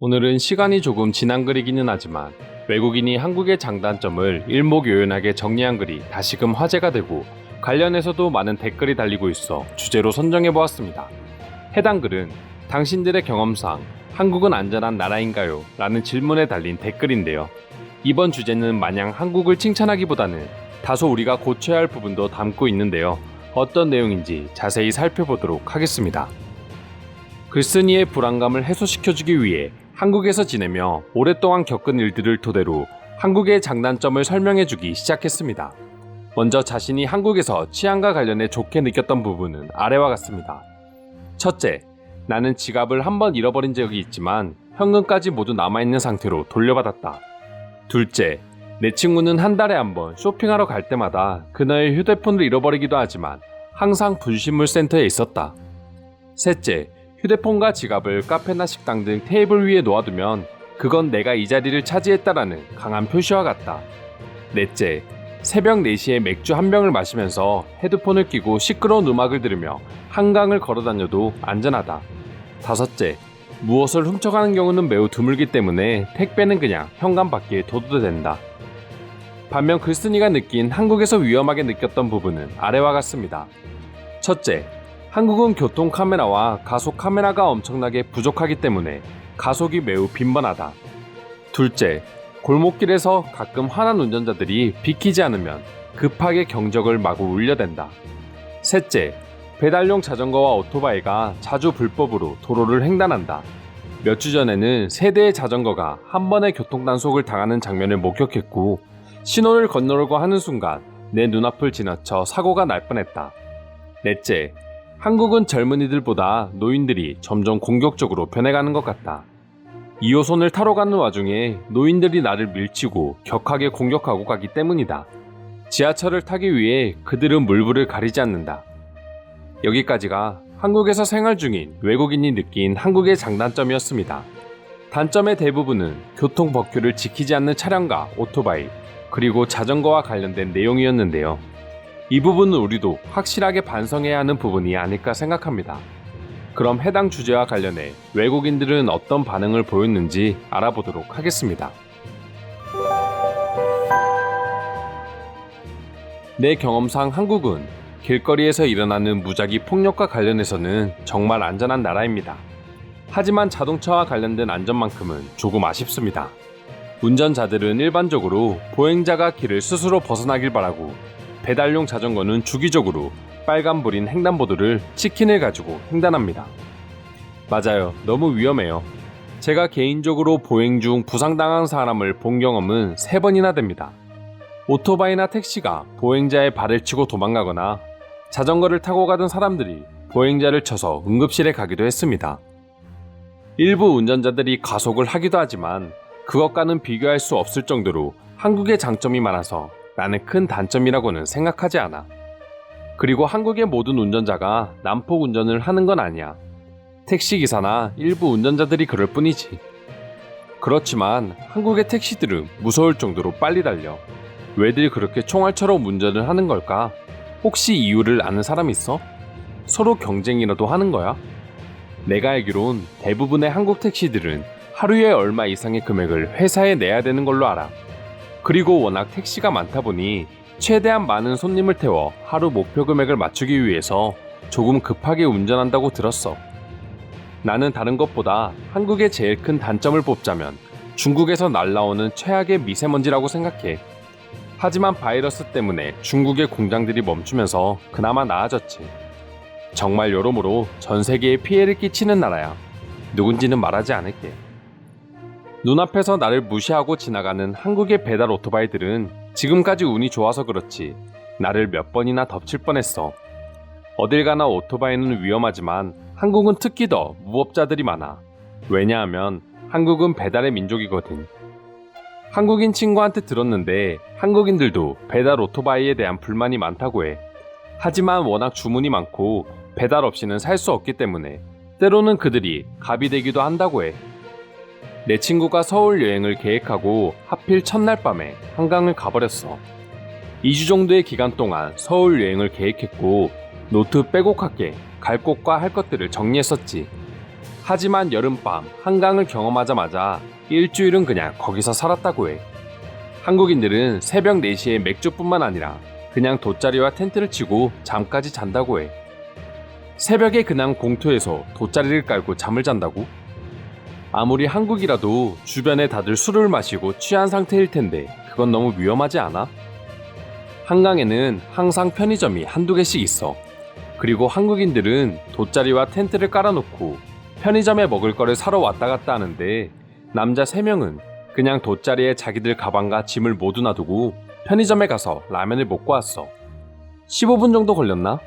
오늘은 시간이 조금 지난 글이기는 하지만 외국인이 한국의 장단점을 일목요연하게 정리한 글이 다시금 화제가 되고 관련해서도 많은 댓글이 달리고 있어 주제로 선정해보았습니다. 해당 글은 당신들의 경험상 한국은 안전한 나라인가요? 라는 질문에 달린 댓글인데요. 이번 주제는 마냥 한국을 칭찬하기보다는 다소 우리가 고쳐야 할 부분도 담고 있는데요. 어떤 내용인지 자세히 살펴보도록 하겠습니다. 글쓴이의 불안감을 해소시켜주기 위해 한국에서 지내며 오랫동안 겪은 일들을 토대로 한국의 장단점을 설명해주기 시작했습니다. 먼저 자신이 한국에서 치안과 관련해 좋게 느꼈던 부분은 아래와 같습니다. 첫째, 나는 지갑을 한번 잃어버린 적이 있지만 현금까지 모두 남아있는 상태로 돌려받았다. 둘째, 내 친구는 한 달에 한 번 쇼핑하러 갈 때마다 그녀의 휴대폰을 잃어버리기도 하지만 항상 분실물 센터에 있었다. 셋째, 휴대폰과 지갑을 카페나 식당 등 테이블 위에 놓아두면 그건 내가 이 자리를 차지했다라는 강한 표시와 같다. 넷째, 새벽 4시에 맥주 한 병을 마시면서 헤드폰을 끼고 시끄러운 음악을 들으며 한강을 걸어다녀도 안전하다. 다섯째, 무엇을 훔쳐가는 경우는 매우 드물기 때문에 택배는 그냥 현관 밖에 둬도 된다. 반면 글쓴이가 느낀 한국에서 위험하게 느꼈던 부분은 아래와 같습니다. 첫째, 한국은 교통 카메라와 가속 카메라가 엄청나게 부족하기 때문에 가속이 매우 빈번하다. 둘째, 골목길에서 가끔 화난 운전자들이 비키지 않으면 급하게 경적을 마구 울려댄다. 셋째, 배달용 자전거와 오토바이가 자주 불법으로 도로를 횡단한다. 몇 주 전에는 세 대의 자전거가 한 번에 교통단속을 당하는 장면을 목격했고 신호를 건너려고 하는 순간 내 눈앞을 지나쳐 사고가 날 뻔했다. 넷째, 한국은 젊은이들보다 노인들이 점점 공격적으로 변해가는 것 같다. 2호선을 타러 가는 와중에 노인들이 나를 밀치고 격하게 공격하고 가기 때문이다. 지하철을 타기 위해 그들은 물불을 가리지 않는다. 여기까지가 한국에서 생활 중인 외국인이 느낀 한국의 장단점이었습니다. 단점의 대부분은 교통 법규를 지키지 않는 차량과 오토바이, 그리고 자전거와 관련된 내용이었는데요. 이 부분은 우리도 확실하게 반성해야 하는 부분이 아닐까 생각합니다. 그럼 해당 주제와 관련해 외국인들은 어떤 반응을 보였는지 알아보도록 하겠습니다. 내 경험상 한국은 길거리에서 일어나는 무작위 폭력과 관련해서는 정말 안전한 나라입니다. 하지만 자동차와 관련된 안전만큼은 조금 아쉽습니다. 운전자들은 일반적으로 보행자가 길을 스스로 벗어나길 바라고 배달용 자전거는 주기적으로 빨간불인 횡단보도를 치킨을 가지고 횡단합니다. 맞아요. 너무 위험해요. 제가 개인적으로 보행 중 부상당한 사람을 본 경험은 3번이나 됩니다. 오토바이나 택시가 보행자의 발을 치고 도망가거나 자전거를 타고 가던 사람들이 보행자를 쳐서 응급실에 가기도 했습니다. 일부 운전자들이 가속을 하기도 하지만 그것과는 비교할 수 없을 정도로 한국의 장점이 많아서 나는 큰 단점이라고는 생각하지 않아. 그리고 한국의 모든 운전자가 난폭 운전을 하는 건 아니야. 택시기사나 일부 운전자들이 그럴 뿐이지. 그렇지만 한국의 택시들은 무서울 정도로 빨리 달려. 왜들 그렇게 총알처럼 운전을 하는 걸까? 혹시 이유를 아는 사람 있어? 서로 경쟁이라도 하는 거야? 내가 알기론 대부분의 한국 택시들은 하루에 얼마 이상의 금액을 회사에 내야 되는 걸로 알아. 그리고 워낙 택시가 많다 보니 최대한 많은 손님을 태워 하루 목표 금액을 맞추기 위해서 조금 급하게 운전한다고 들었어. 나는 다른 것보다 한국의 제일 큰 단점을 뽑자면 중국에서 날라오는 최악의 미세먼지라고 생각해. 하지만 바이러스 때문에 중국의 공장들이 멈추면서 그나마 나아졌지. 정말 여러모로 전 세계에 피해를 끼치는 나라야. 누군지는 말하지 않을게. 눈앞에서 나를 무시하고 지나가는 한국의 배달 오토바이들은 지금까지 운이 좋아서 그렇지 나를 몇 번이나 덮칠 뻔했어. 어딜 가나 오토바이는 위험하지만 한국은 특히 더 무법자들이 많아. 왜냐하면 한국은 배달의 민족이거든. 한국인 친구한테 들었는데 한국인들도 배달 오토바이에 대한 불만이 많다고 해. 하지만 워낙 주문이 많고 배달 없이는 살 수 없기 때문에 때로는 그들이 갑이 되기도 한다고 해. 내 친구가 서울 여행을 계획하고 하필 첫날 밤에 한강을 가버렸어. 2주 정도의 기간 동안 서울 여행을 계획했고 노트 빼곡하게 갈 곳과 할 것들을 정리했었지. 하지만 여름밤 한강을 경험하자마자 일주일은 그냥 거기서 살았다고 해. 한국인들은 새벽 4시에 맥주뿐만 아니라 그냥 돗자리와 텐트를 치고 잠까지 잔다고 해. 새벽에 그냥 공터에서 돗자리를 깔고 잠을 잔다고? 아무리 한국이라도 주변에 다들 술을 마시고 취한 상태일 텐데 그건 너무 위험하지 않아? 한강에는 항상 편의점이 한두 개씩 있어. 그리고 한국인들은 돗자리와 텐트를 깔아놓고 편의점에 먹을 거를 사러 왔다 갔다 하는데 남자 3명은 그냥 돗자리에 자기들 가방과 짐을 모두 놔두고 편의점에 가서 라면을 먹고 왔어. 15분 정도 걸렸나?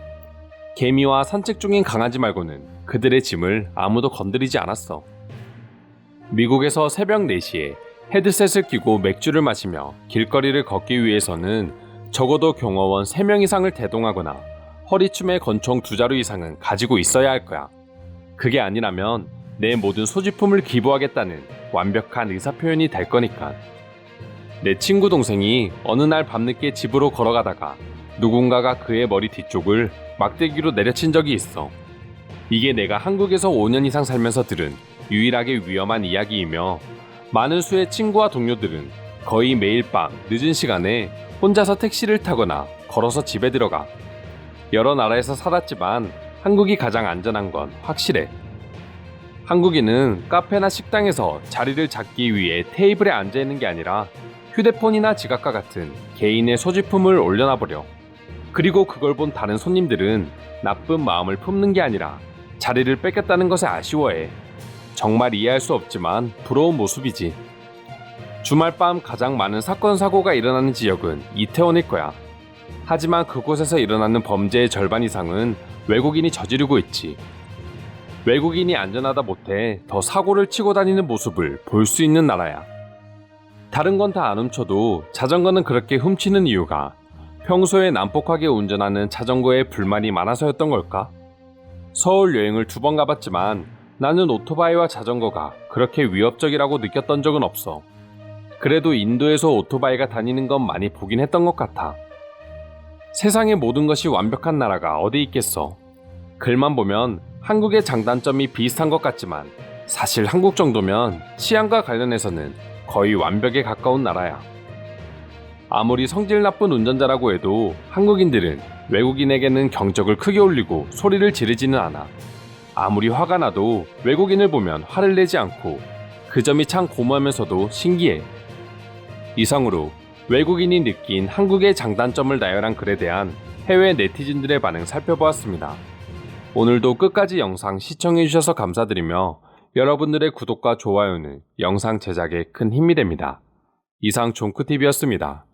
개미와 산책 중인 강아지 말고는 그들의 짐을 아무도 건드리지 않았어. 미국에서 새벽 4시에 헤드셋을 끼고 맥주를 마시며 길거리를 걷기 위해서는 적어도 경호원 3명 이상을 대동하거나 허리춤에 권총 2자루 이상은 가지고 있어야 할 거야. 그게 아니라면 내 모든 소지품을 기부하겠다는 완벽한 의사표현이 될 거니까. 내 친구 동생이 어느 날 밤늦게 집으로 걸어가다가 누군가가 그의 머리 뒤쪽을 막대기로 내려친 적이 있어. 이게 내가 한국에서 5년 이상 살면서 들은 유일하게 위험한 이야기이며 많은 수의 친구와 동료들은 거의 매일 밤 늦은 시간에 혼자서 택시를 타거나 걸어서 집에 들어가. 여러 나라에서 살았지만 한국이 가장 안전한 건 확실해. 한국인은 카페나 식당에서 자리를 잡기 위해 테이블에 앉아 있는 게 아니라 휴대폰이나 지갑과 같은 개인의 소지품을 올려놔버려. 그리고 그걸 본 다른 손님들은 나쁜 마음을 품는 게 아니라 자리를 뺏겼다는 것에 아쉬워해. 정말 이해할 수 없지만 부러운 모습이지. 주말 밤 가장 많은 사건 사고가 일어나는 지역은 이태원일 거야. 하지만 그곳에서 일어나는 범죄의 절반 이상은 외국인이 저지르고 있지. 외국인이 안전하다 못해 더 사고를 치고 다니는 모습을 볼 수 있는 나라야. 다른 건 다 안 훔쳐도 자전거는 그렇게 훔치는 이유가 평소에 난폭하게 운전하는 자전거에 불만이 많아서였던 걸까? 서울 여행을 2번 가봤지만 나는 오토바이와 자전거가 그렇게 위협적이라고 느꼈던 적은 없어. 그래도 인도에서 오토바이가 다니는 건 많이 보긴 했던 것 같아. 세상의 모든 것이 완벽한 나라가 어디 있겠어. 글만 보면 한국의 장단점이 비슷한 것 같지만 사실 한국 정도면 치안과 관련해서는 거의 완벽에 가까운 나라야. 아무리 성질 나쁜 운전자라고 해도 한국인들은 외국인에게는 경적을 크게 울리고 소리를 지르지는 않아. 아무리 화가 나도 외국인을 보면 화를 내지 않고 그 점이 참 고마우면서도 신기해. 이상으로 외국인이 느낀 한국의 장단점을 나열한 글에 대한 해외 네티즌들의 반응 살펴보았습니다. 오늘도 끝까지 영상 시청해주셔서 감사드리며 여러분들의 구독과 좋아요는 영상 제작에 큰 힘이 됩니다. 이상 종크TV였습니다.